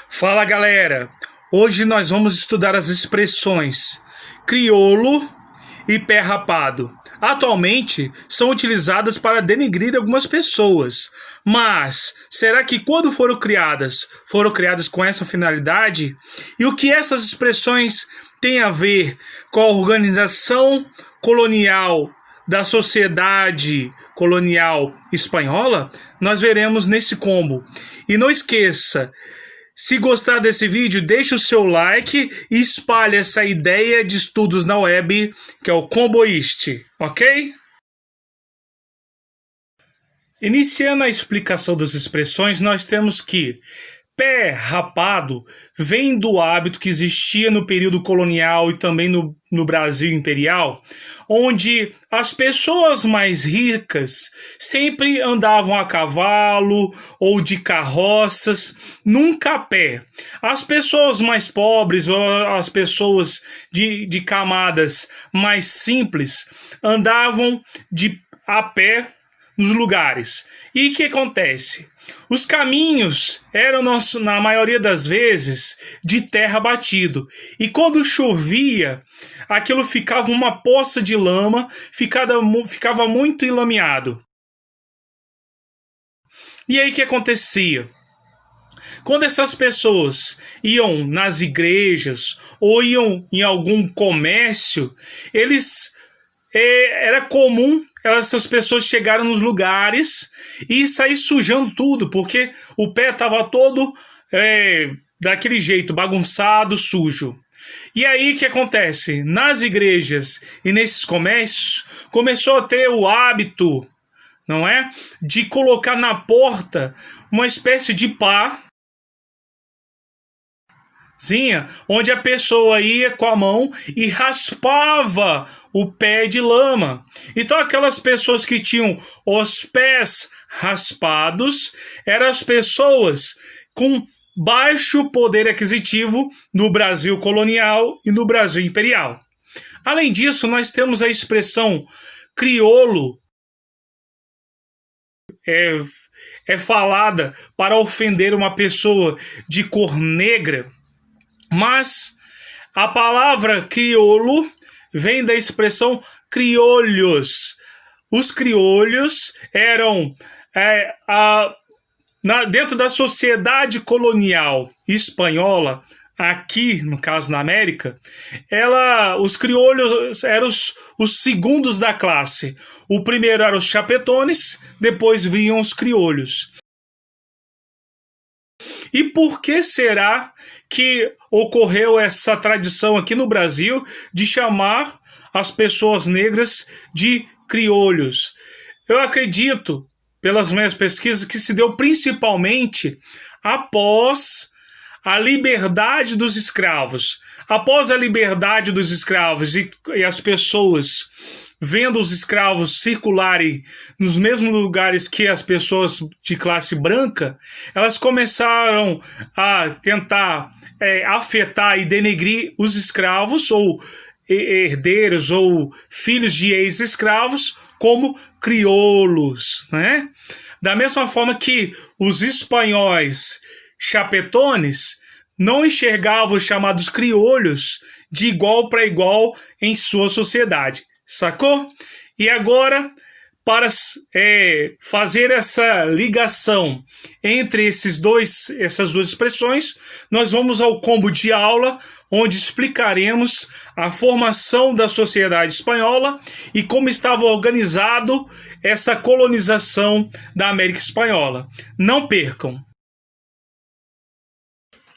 Fala galera, hoje nós vamos estudar as expressões crioulo e pé rapado. Atualmente são utilizadas para denegrir algumas pessoas, mas será que quando foram criadas com essa finalidade? E o que essas expressões têm a ver com a organização colonial da sociedade colonial espanhola? Nós veremos nesse combo. E não esqueça, se gostar desse vídeo, deixe o seu like e espalhe essa ideia de estudos na web, que é o Comboist, ok? Iniciando a explicação das expressões, nós temos que pé rapado vem do hábito que existia no período colonial e também no Brasil imperial, onde as pessoas mais ricas sempre andavam a cavalo ou de carroças, nunca a pé. As pessoas mais pobres ou as pessoas de camadas mais simples andavam a pé nos lugares. E o que acontece? Os caminhos eram, na maioria das vezes, de terra batido. E quando chovia, aquilo ficava uma poça de lama, ficava muito enlameado. E aí o que acontecia? Quando essas pessoas iam nas igrejas ou iam em algum comércio, era comum essas pessoas chegaram nos lugares e sair sujando tudo, porque o pé estava todo daquele jeito, bagunçado, sujo. E aí o que acontece? Nas igrejas e nesses comércios, começou a ter o hábito, não é? De colocar na porta uma espécie de pá, onde a pessoa ia com a mão e raspava o pé de lama. Então aquelas pessoas que tinham os pés raspados eram as pessoas com baixo poder aquisitivo no Brasil colonial e no Brasil imperial. Além disso, nós temos a expressão crioulo, é falada para ofender uma pessoa de cor negra. Mas a palavra crioulo vem da expressão criolhos. Os criolhos eram, dentro da sociedade colonial espanhola, aqui, no caso na América, os criolhos eram os segundos da classe. O primeiro eram os chapetones, depois vinham os criolhos. E por que será que ocorreu essa tradição aqui no Brasil de chamar as pessoas negras de criolhos? Eu acredito, pelas minhas pesquisas, que se deu principalmente após a liberdade dos escravos. Após a liberdade dos escravos e as pessoas vendo os escravos circularem nos mesmos lugares que as pessoas de classe branca, elas começaram a tentar afetar e denegrir os escravos ou herdeiros ou filhos de ex-escravos como crioulos, né? Da mesma forma que os espanhóis chapetones não enxergavam os chamados crioulos de igual para igual em sua sociedade. Sacou? E agora, para fazer essa ligação entre essas duas expressões, nós vamos ao combo de aula, onde explicaremos a formação da sociedade espanhola e como estava organizado essa colonização da América Espanhola. Não percam!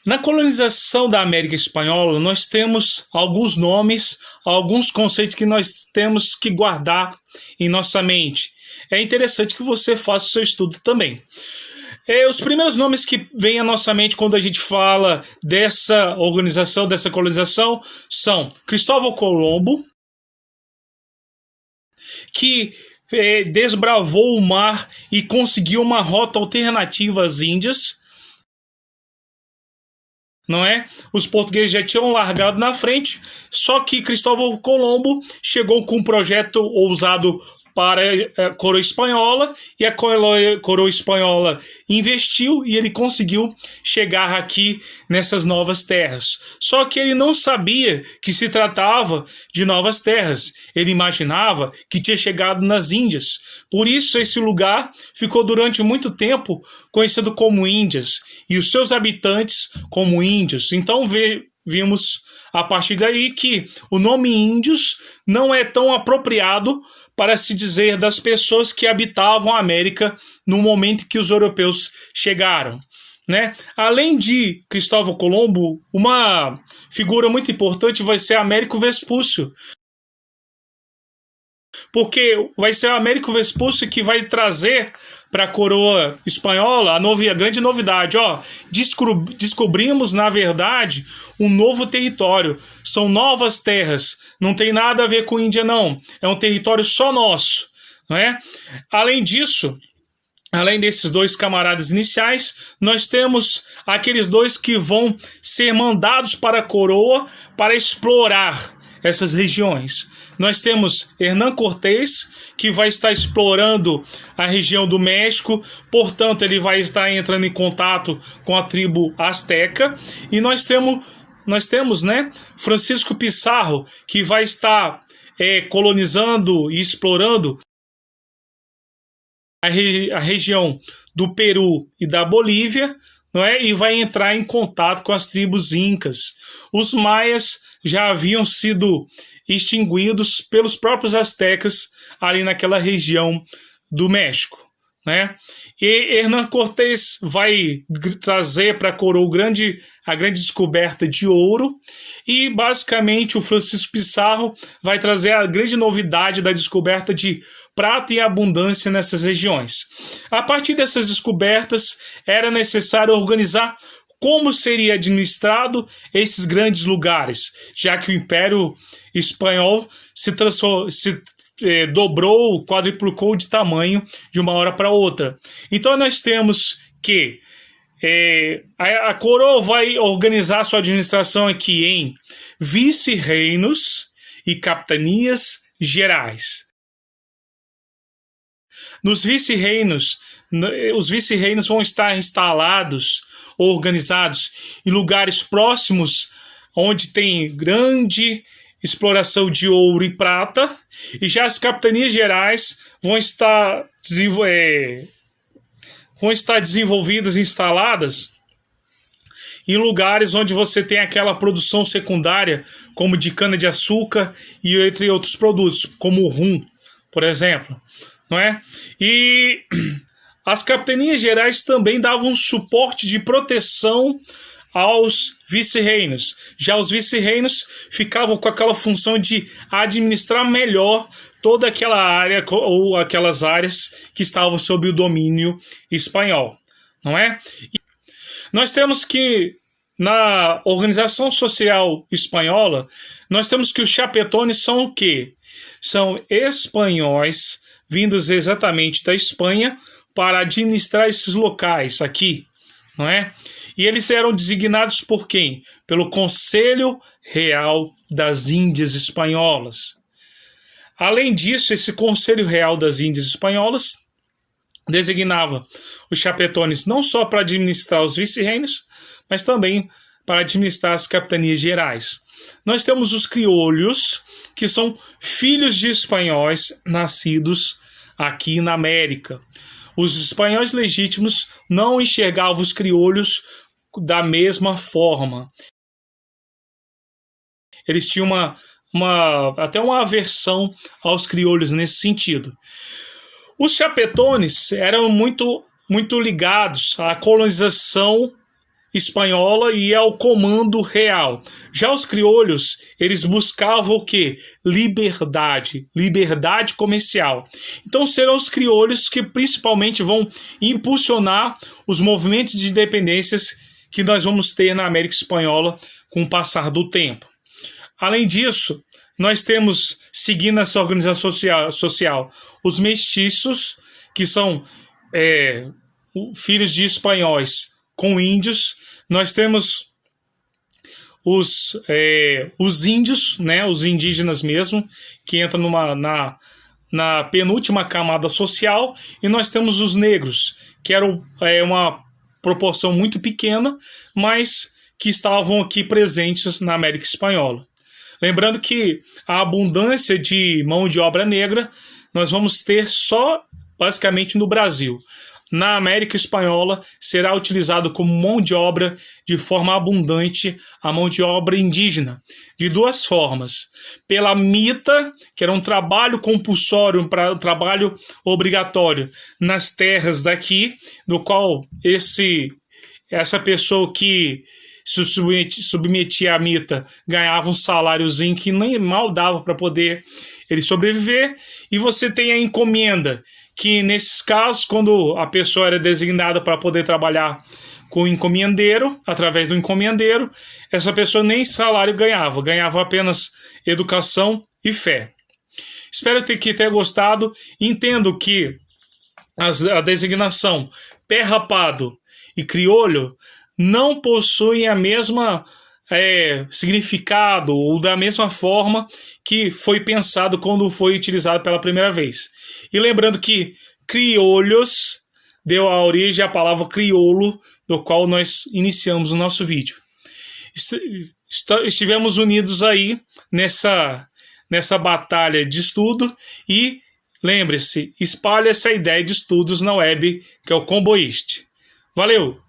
Na colonização da América Espanhola, nós temos alguns nomes, alguns conceitos que nós temos que guardar em nossa mente. É interessante que você faça o seu estudo também. Os primeiros nomes que vêm à nossa mente quando a gente fala dessa organização, dessa colonização, são Cristóvão Colombo, que desbravou o mar e conseguiu uma rota alternativa às Índias. Não é? Os portugueses já tinham largado na frente, só que Cristóvão Colombo chegou com um projeto ousado para a coroa espanhola, e a coroa espanhola investiu e ele conseguiu chegar aqui nessas novas terras. Só que ele não sabia que se tratava de novas terras. Ele imaginava que tinha chegado nas Índias. Por isso esse lugar ficou durante muito tempo conhecido como Índias e os seus habitantes como índios. Então vimos a partir daí que o nome índios não é tão apropriado para se dizer das pessoas que habitavam a América no momento que os europeus chegaram, né? Além de Cristóvão Colombo, uma figura muito importante vai ser Américo Vespúcio, porque vai ser o Américo Vespúcio que vai trazer para a coroa espanhola a grande novidade. Descobrimos, na verdade, um novo território. São novas terras. Não tem nada a ver com Índia, não. É um território só nosso, não é? Além disso, além desses dois camaradas iniciais, nós temos aqueles dois que vão ser mandados para a coroa para explorar essas regiões. Nós temos Hernán Cortés, que vai estar explorando a região do México, portanto ele vai estar entrando em contato com a tribo azteca, e nós temos, né, Francisco Pizarro, que vai estar colonizando e explorando a região do Peru e da Bolívia, não é? E vai entrar em contato com as tribos incas. Os maias já haviam sido extinguidos pelos próprios astecas ali naquela região do México, né? E Hernán Cortés vai trazer para a coroa a grande descoberta de ouro, e basicamente o Francisco Pizarro vai trazer a grande novidade da descoberta de prata e abundância nessas regiões. A partir dessas descobertas, era necessário organizar como seria administrado esses grandes lugares, já que o Império Espanhol se dobrou, quadruplicou de tamanho de uma hora para outra. Então nós temos que a coroa vai organizar sua administração aqui em vice-reinos e capitanias gerais. Nos vice-reinos, os vice-reinos vão estar instalados ou organizados em lugares próximos onde tem grande exploração de ouro e prata, e já as capitanias gerais vão estar desenvolvidas, instaladas em lugares onde você tem aquela produção secundária, como de cana-de-açúcar e entre outros produtos, como o rum, por exemplo, não é? E as capitanias gerais também davam suporte de proteção aos vice-reinos. Já os vice-reinos ficavam com aquela função de administrar melhor toda aquela área ou aquelas áreas que estavam sob o domínio espanhol, não é? E nós temos que, na organização social espanhola, nós temos que os chapetones são o quê? São espanhóis vindos exatamente da Espanha para administrar esses locais aqui, não é? E eles eram designados por quem? Pelo Conselho Real das Índias Espanholas. Além disso, esse Conselho Real das Índias Espanholas designava os chapetones não só para administrar os vice-reinos, mas também para administrar as capitanias gerais. Nós temos os crioulos, que são filhos de espanhóis nascidos aqui na América. Os espanhóis legítimos não enxergavam os crioulos da mesma forma. Eles tinham até uma aversão aos crioulos nesse sentido. Os chapetones eram muito ligados à colonização espanhola e ao comando real. Já os crioulos, eles buscavam o quê? Liberdade comercial. Então serão os crioulos que principalmente vão impulsionar os movimentos de independências que nós vamos ter na América Espanhola com o passar do tempo. Além disso, nós temos, seguindo essa organização social, os mestiços, que são filhos de espanhóis com índios. Nós temos os índios, né, os indígenas mesmo, que entram na penúltima camada social, e nós temos os negros, que eram uma proporção muito pequena, mas que estavam aqui presentes na América Espanhola. Lembrando que a abundância de mão de obra negra nós vamos ter só basicamente no Brasil. Na América Espanhola será utilizado como mão de obra de forma abundante a mão de obra indígena, de duas formas. Pela mita, que era um trabalho compulsório, um trabalho obrigatório nas terras daqui, no qual essa pessoa que se submetia à mita ganhava um saláriozinho que nem mal dava para poder ele sobreviver. E você tem a encomenda, que nesses casos, quando a pessoa era designada para poder trabalhar com o encomendeiro, através do encomendeiro, essa pessoa nem salário ganhava apenas educação e fé. Espero que tenha gostado. Entendo que a designação pé rapado e criolho não possuem a mesma significado ou da mesma forma que foi pensado quando foi utilizado pela primeira vez. E lembrando que criolhos deu a origem à palavra crioulo, do qual nós iniciamos o nosso vídeo. Estivemos unidos aí nessa batalha de estudo, e lembre-se, espalhe essa ideia de estudos na web, que é o Comboist. Valeu!